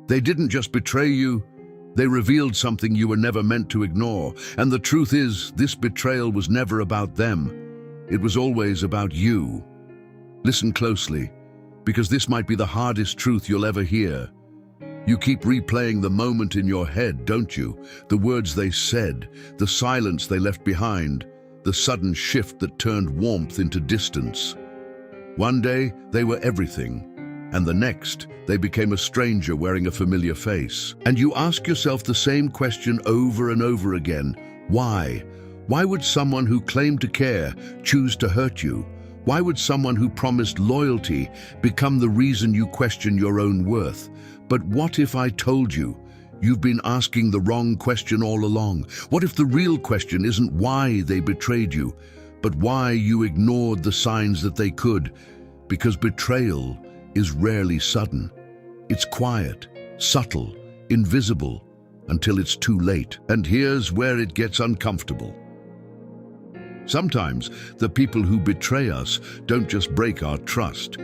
They didn't just betray you, they revealed something you were never meant to ignore. And the truth is, this betrayal was never about them. It was always about you. Listen closely, because this might be the hardest truth you'll ever hear. You keep replaying the moment in your head, don't you? The words they said, the silence they left behind, the sudden shift that turned warmth into distance. One day, they were everything, and the next, they became a stranger wearing a familiar face. And you ask yourself the same question over and over again. Why? Why would someone who claimed to care choose to hurt you? Why would someone who promised loyalty become the reason you question your own worth? But what if I told you you've been asking the wrong question all along? What if the real question isn't why they betrayed you, but why you ignored the signs that they could? Because betrayal is rarely sudden. It's quiet, subtle, invisible, until it's too late. And here's where it gets uncomfortable. Sometimes the people who betray us don't just break our trust.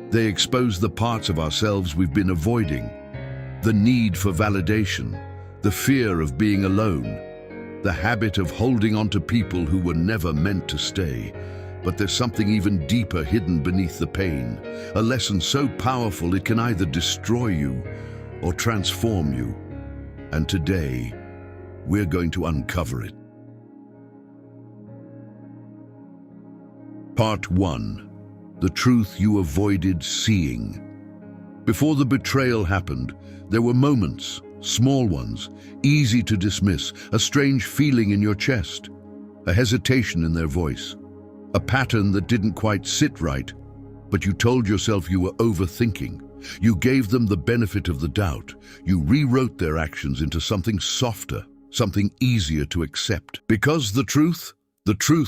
They expose the parts of ourselves we've been avoiding. The need for validation, the fear of being alone, the habit of holding on to people who were never meant to stay. But there's something even deeper hidden beneath the pain, a lesson so powerful it can either destroy you or transform you. And today, we're going to uncover it. Part 1. The truth you avoided seeing. Before the betrayal happened, there were moments, small ones, easy to dismiss, a strange feeling in your chest, a hesitation in their voice, a pattern that didn't quite sit right, but you told yourself you were overthinking. You gave them the benefit of the doubt. You rewrote their actions into something softer, something easier to accept. Because the truth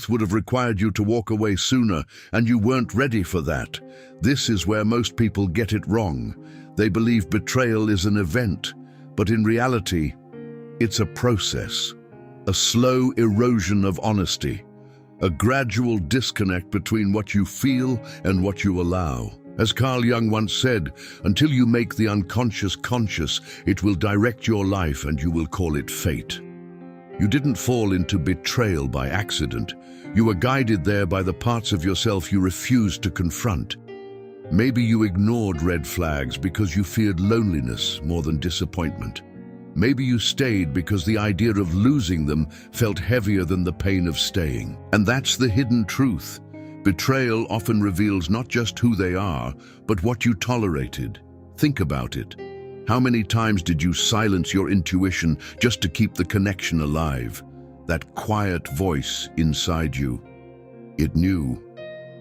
would have required you to walk away sooner, and you weren't ready for that. This is where most people get it wrong. They believe betrayal is an event, but in reality, it's a process, a slow erosion of honesty, a gradual disconnect between what you feel and what you allow. As Carl Jung once said, until you make the unconscious conscious, it will direct your life and you will call it fate. You didn't fall into betrayal by accident. You were guided there by the parts of yourself you refused to confront. Maybe you ignored red flags because you feared loneliness more than disappointment. Maybe you stayed because the idea of losing them felt heavier than the pain of staying. And that's the hidden truth. Betrayal often reveals not just who they are, but what you tolerated. Think about it. How many times did you silence your intuition just to keep the connection alive? That quiet voice inside you. It knew,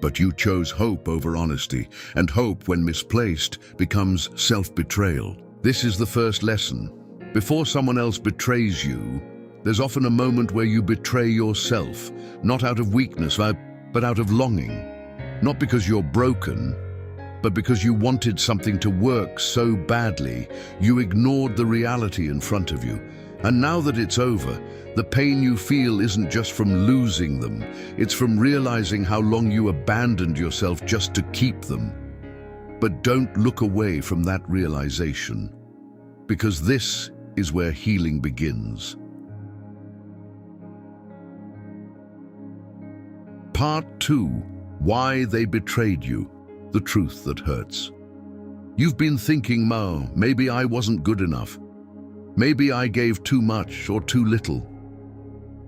but you chose hope over honesty, and hope, when misplaced, becomes self-betrayal. This is the first lesson. Before someone else betrays you, there's often a moment where you betray yourself, not out of weakness, but out of longing. Not because you're broken, but because you wanted something to work so badly, you ignored the reality in front of you. And now that it's over, the pain you feel isn't just from losing them, it's from realizing how long you abandoned yourself just to keep them. But don't look away from that realization, because this is where healing begins. Part 2. Why they betrayed you. The truth that hurts. You've been thinking, maybe I wasn't good enough. Maybe I gave too much or too little.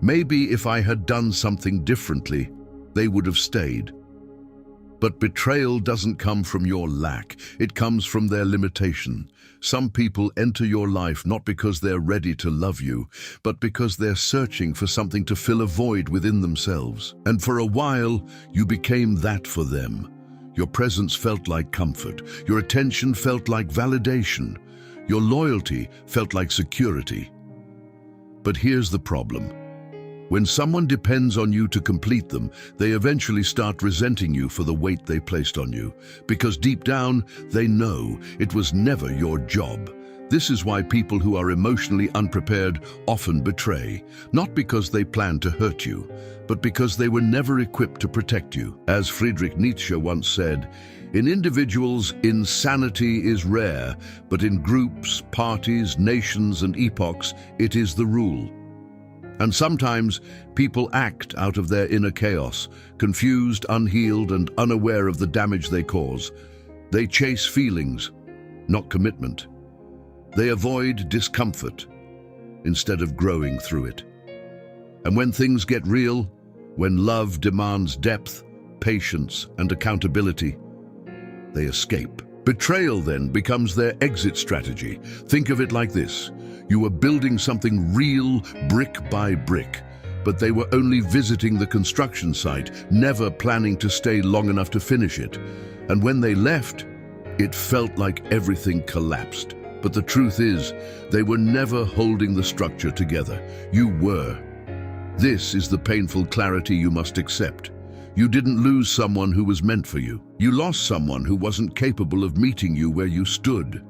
Maybe if I had done something differently, they would have stayed. But betrayal doesn't come from your lack, it comes from their limitation. Some people enter your life not because they're ready to love you, but because they're searching for something to fill a void within themselves. And for a while, you became that for them. Your presence felt like comfort, your attention felt like validation, your loyalty felt like security. But here's the problem. When someone depends on you to complete them, they eventually start resenting you for the weight they placed on you, because deep down, they know it was never your job. This is why people who are emotionally unprepared often betray, not because they plan to hurt you, but because they were never equipped to protect you. As Friedrich Nietzsche once said, In individuals, insanity is rare, but in groups, parties, nations, and epochs, it is the rule. And sometimes people act out of their inner chaos, confused, unhealed, and unaware of the damage they cause. They chase feelings, not commitment. They avoid discomfort instead of growing through it. And when things get real, when love demands depth, patience, and accountability, they escape. Betrayal then becomes their exit strategy. Think of it like this. You were building something real, brick by brick, but they were only visiting the construction site, never planning to stay long enough to finish it. And when they left, it felt like everything collapsed. But the truth is, they were never holding the structure together. You were. This is the painful clarity you must accept. You didn't lose someone who was meant for you. You lost someone who wasn't capable of meeting you where you stood.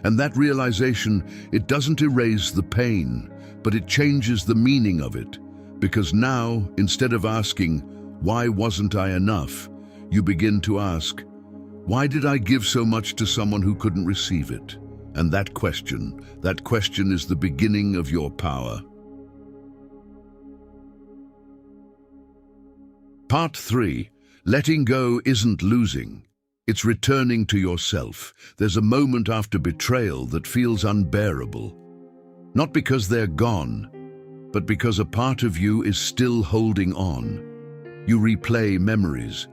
And that realization, it doesn't erase the pain, but it changes the meaning of it. Because now, instead of asking, "Why wasn't I enough?" you begin to ask, "Why did I give so much to someone who couldn't receive it?" And that question is the beginning of your power. Part 3. Letting go isn't losing. It's returning to yourself. There's a moment after betrayal that feels unbearable. Not because they're gone, but because a part of you is still holding on. You replay memories.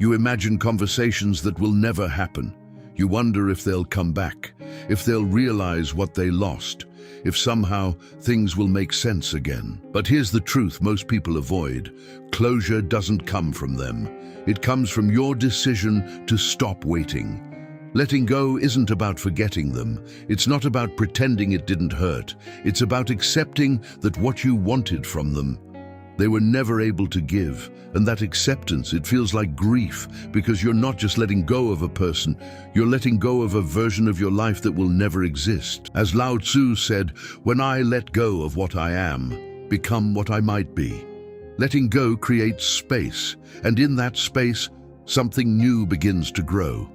You imagine conversations that will never happen. You wonder if they'll come back, if they'll realize what they lost, if somehow things will make sense again. But here's the truth most people avoid. Closure doesn't come from them. It comes from your decision to stop waiting. Letting go isn't about forgetting them. It's not about pretending it didn't hurt. It's about accepting that what you wanted from them, they were never able to give. And that acceptance, it feels like grief, because you're not just letting go of a person, you're letting go of a version of your life that will never exist. As Lao Tzu said, "When I let go of what I am, become what I might be." Letting go creates space, and in that space, something new begins to grow.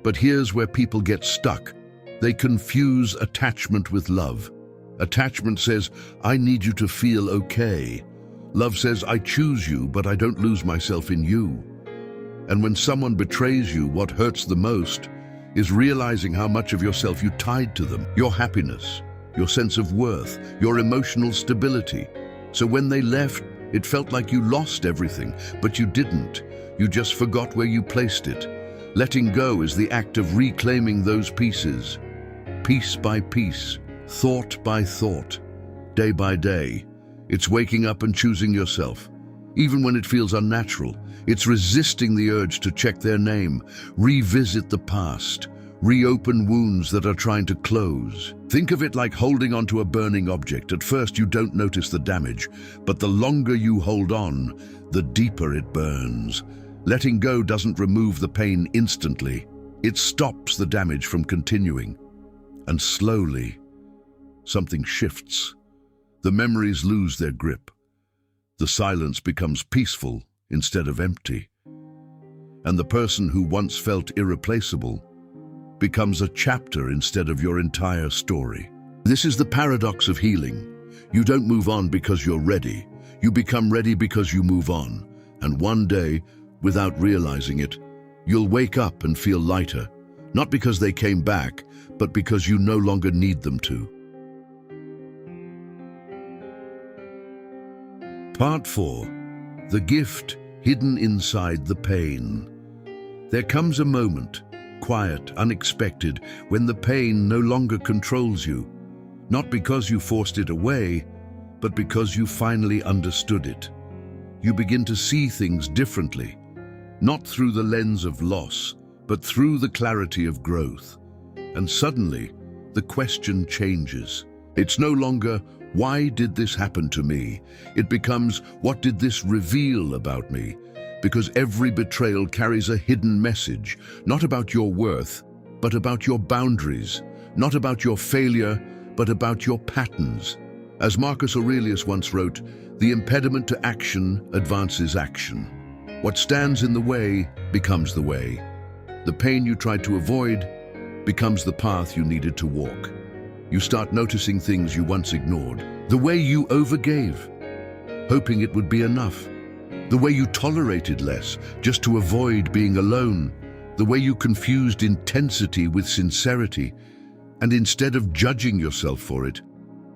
But here's where people get stuck. They confuse attachment with love. Attachment says, "I need you to feel okay." Love says, "I choose you, but I don't lose myself in you." And when someone betrays you, what hurts the most is realizing how much of yourself you tied to them. Your happiness, your sense of worth, your emotional stability. So when they left, it felt like you lost everything, but you didn't. You just forgot where you placed it. Letting go is the act of reclaiming those pieces, piece by piece, thought by thought, day by day. It's waking up and choosing yourself. Even when it feels unnatural, it's resisting the urge to check their name, revisit the past, reopen wounds that are trying to close. Think of it like holding onto a burning object. At first you don't notice the damage, but the longer you hold on, the deeper it burns. Letting go doesn't remove the pain instantly. It stops the damage from continuing. And slowly, something shifts. The memories lose their grip. The silence becomes peaceful instead of empty. And the person who once felt irreplaceable becomes a chapter instead of your entire story. This is the paradox of healing. You don't move on because you're ready. You become ready because you move on. And one day, without realizing it, you'll wake up and feel lighter. Not because they came back, but because you no longer need them to. Part 4. The gift hidden inside the pain. There comes a moment, quiet, unexpected, when the pain no longer controls you. Not because you forced it away, but because you finally understood it. You begin to see things differently, not through the lens of loss, but through the clarity of growth. And suddenly, the question changes. It's no longer, "Why did this happen to me?" It becomes, "What did this reveal about me?" Because every betrayal carries a hidden message, not about your worth, but about your boundaries, not about your failure, but about your patterns. As Marcus Aurelius once wrote, "The impediment to action advances action. What stands in the way becomes the way." The pain you tried to avoid becomes the path you needed to walk. You start noticing things you once ignored. The way you overgave, hoping it would be enough. The way you tolerated less, just to avoid being alone. The way you confused intensity with sincerity. And instead of judging yourself for it,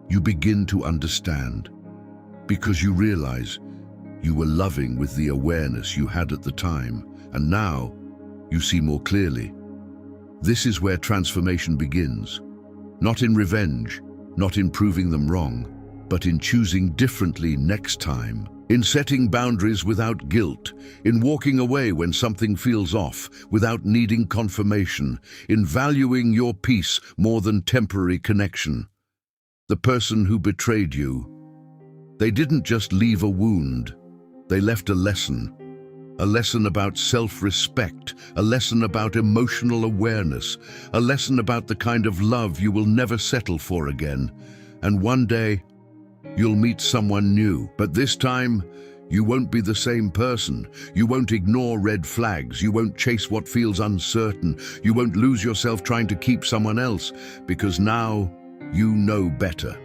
you begin to understand. Because you realize you were loving with the awareness you had at the time, and now you see more clearly. This is where transformation begins. Not in revenge, not in proving them wrong, but in choosing differently next time. In setting boundaries without guilt, in walking away when something feels off without needing confirmation, in valuing your peace more than temporary connection. The person who betrayed you, they didn't just leave a wound, they left a lesson about self-respect, a lesson about emotional awareness, a lesson about the kind of love you will never settle for again. And one day, you'll meet someone new, but this time, you won't be the same person. You won't ignore red flags. You won't chase what feels uncertain. You won't lose yourself trying to keep someone else, because now you know better.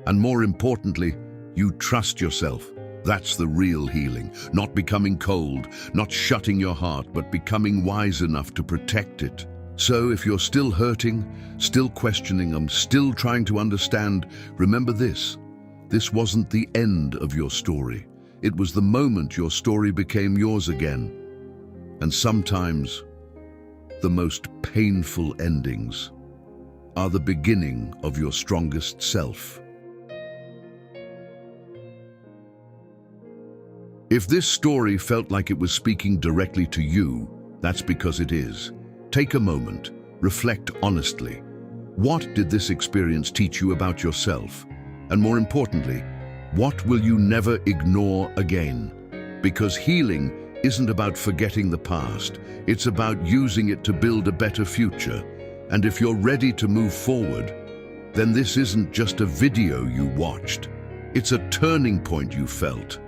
And more importantly, you trust yourself. That's the real healing. Not becoming cold, not shutting your heart, but becoming wise enough to protect it. So if you're still hurting, still questioning, still trying to understand, remember this. This wasn't the end of your story. It was the moment your story became yours again. And sometimes, the most painful endings are the beginning of your strongest self. If this story felt like it was speaking directly to you, that's because it is. Take a moment, reflect honestly. What did this experience teach you about yourself? And more importantly, what will you never ignore again? Because healing isn't about forgetting the past, it's about using it to build a better future. And if you're ready to move forward, then this isn't just a video you watched. It's a turning point you felt.